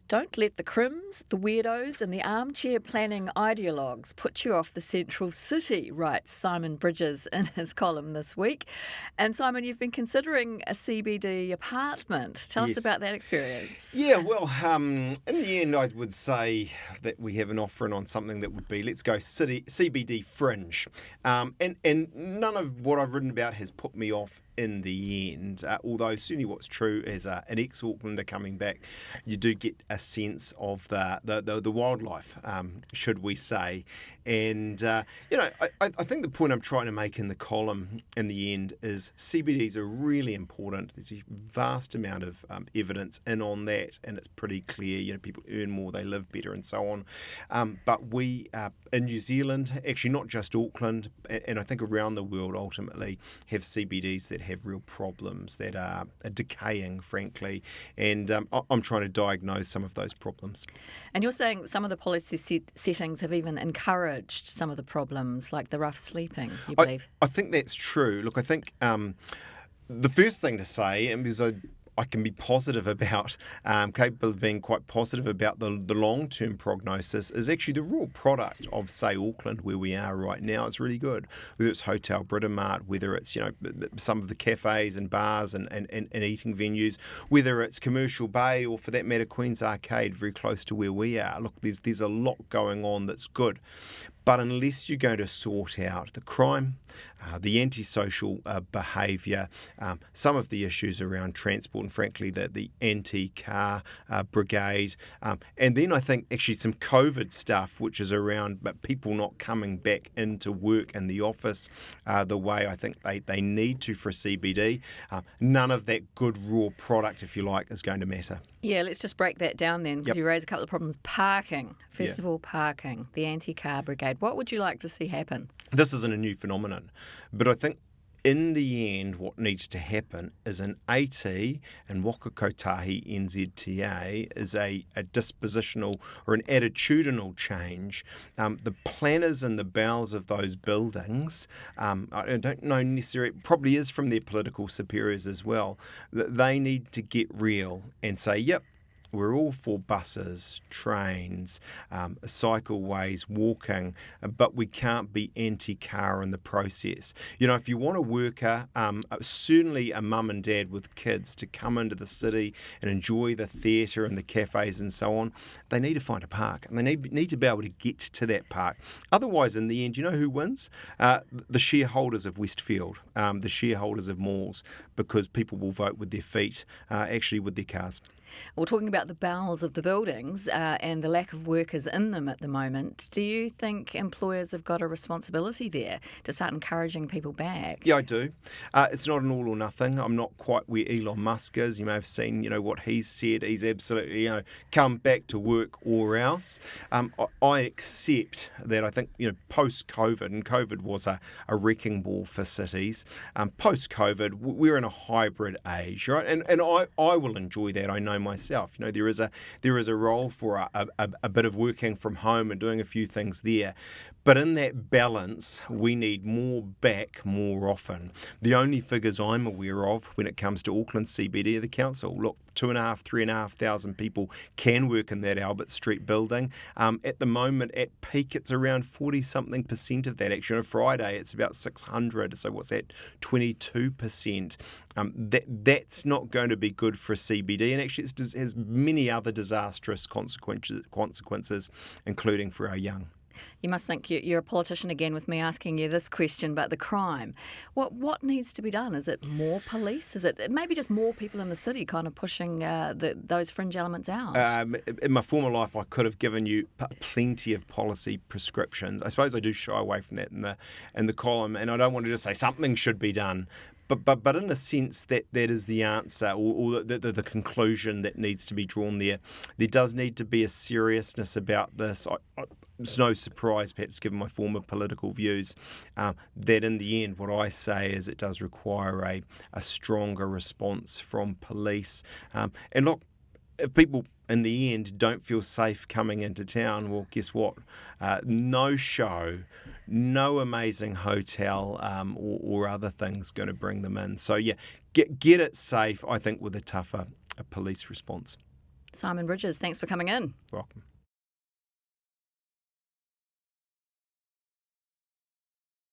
Don't let the crims, the weirdos and the armchair planning ideologues put you off the central city, writes Simon Bridges in his column this week. And Simon, you've been considering a CBD apartment. Tell us Yes. about that experience. Yeah, well, in the end, I would say that we have an offering on something that would be, let's go CBD Fringe. And none of what I've written about has put me off in the end, although certainly what's true as an ex-Aucklander coming back, you do get a sense of the wildlife, should we say. And, I think the point I'm trying to make in the column in the end is CBDs are really important. There's a vast amount of evidence in on that, and it's pretty clear, people earn more, they live better and so on. But we, in New Zealand, actually not just Auckland, and I think around the world ultimately, have CBDs that have real problems that are decaying, frankly, and I'm trying to diagnose some of those problems. And you're saying some of the policy settings have even encouraged some of the problems, like the rough sleeping, you believe? I think that's true. Look, I think the first thing to say, and because I can be positive about, capable of being quite positive about the long-term prognosis, is actually the raw product of, say, Auckland, where we are right now. It's really good. Whether it's Hotel Britomart, whether it's, some of the cafes and bars and eating venues, whether it's Commercial Bay or, for that matter, Queen's Arcade, very close to where we are. Look, there's a lot going on that's good. But unless you're going to sort out the crime, the antisocial behaviour, some of the issues around transport, and frankly the anti-car brigade, and then I think actually some COVID stuff, which is around people not coming back into work in the office the way I think they need to for CBD, none of that good raw product, if you like, is going to matter. Yeah, let's just break that down then, because Yep. you raise a couple of problems. Parking, first Yeah. of all, parking, the anti-car brigade. What would you like to see happen? This isn't a new phenomenon, but I think in the end what needs to happen is an AT and Waka Kotahi NZTA is a dispositional or an attitudinal change. The planners in the bowels of those buildings, I don't know necessarily, probably is from their political superiors as well, that they need to get real and say, yep, we're all for buses, trains, cycleways, walking, but we can't be anti-car in the process. If you want a worker, certainly a mum and dad with kids, to come into the city and enjoy the theatre and the cafes and so on, they need to find a park, and they need to be able to get to that park. Otherwise, in the end, who wins? The shareholders of Westfield, the shareholders of malls, because people will vote with their feet, actually with their cars. Well, talking about the bowels of the buildings and the lack of workers in them at the moment, do you think employers have got a responsibility there to start encouraging people back? Yeah, I do. It's not an all or nothing. I'm not quite where Elon Musk is. You may have seen, what he's said. He's absolutely, come back to work or else. I accept that. I think, post-COVID, and COVID was a wrecking ball for cities. Post-COVID, we're in a hybrid age, right? And I will enjoy that. I know myself. There is a role for a bit of working from home and doing a few things there. But in that balance, we need more back more often. The only figures I'm aware of when it comes to Auckland CBD are the council. Look, 2,500, 3,500 people can work in that Albert Street building. At the moment, at peak, it's around 40-something% of that. Actually, on a Friday, it's about 600. So what's that? 22%. That's not going to be good for CBD, and actually it has many other disastrous consequences, including for our young. You must think you're a politician again with me asking you this question about the crime. What needs to be done? Is it more police? Is it maybe just more people in the city kind of pushing those fringe elements out? In my former life, I could have given you plenty of policy prescriptions. I suppose I do shy away from that in the column, and I don't want to just say something should be done. But in a sense, that is the answer or the conclusion that needs to be drawn there. There does need to be a seriousness about this. It's no surprise, perhaps given my former political views, that in the end what I say is it does require a stronger response from police. And look, if people in the end don't feel safe coming into town, well, guess what? No show, no amazing hotel or other things going to bring them in. So, yeah, get it safe, I think, with a tougher police response. Simon Bridges, thanks for coming in. Welcome.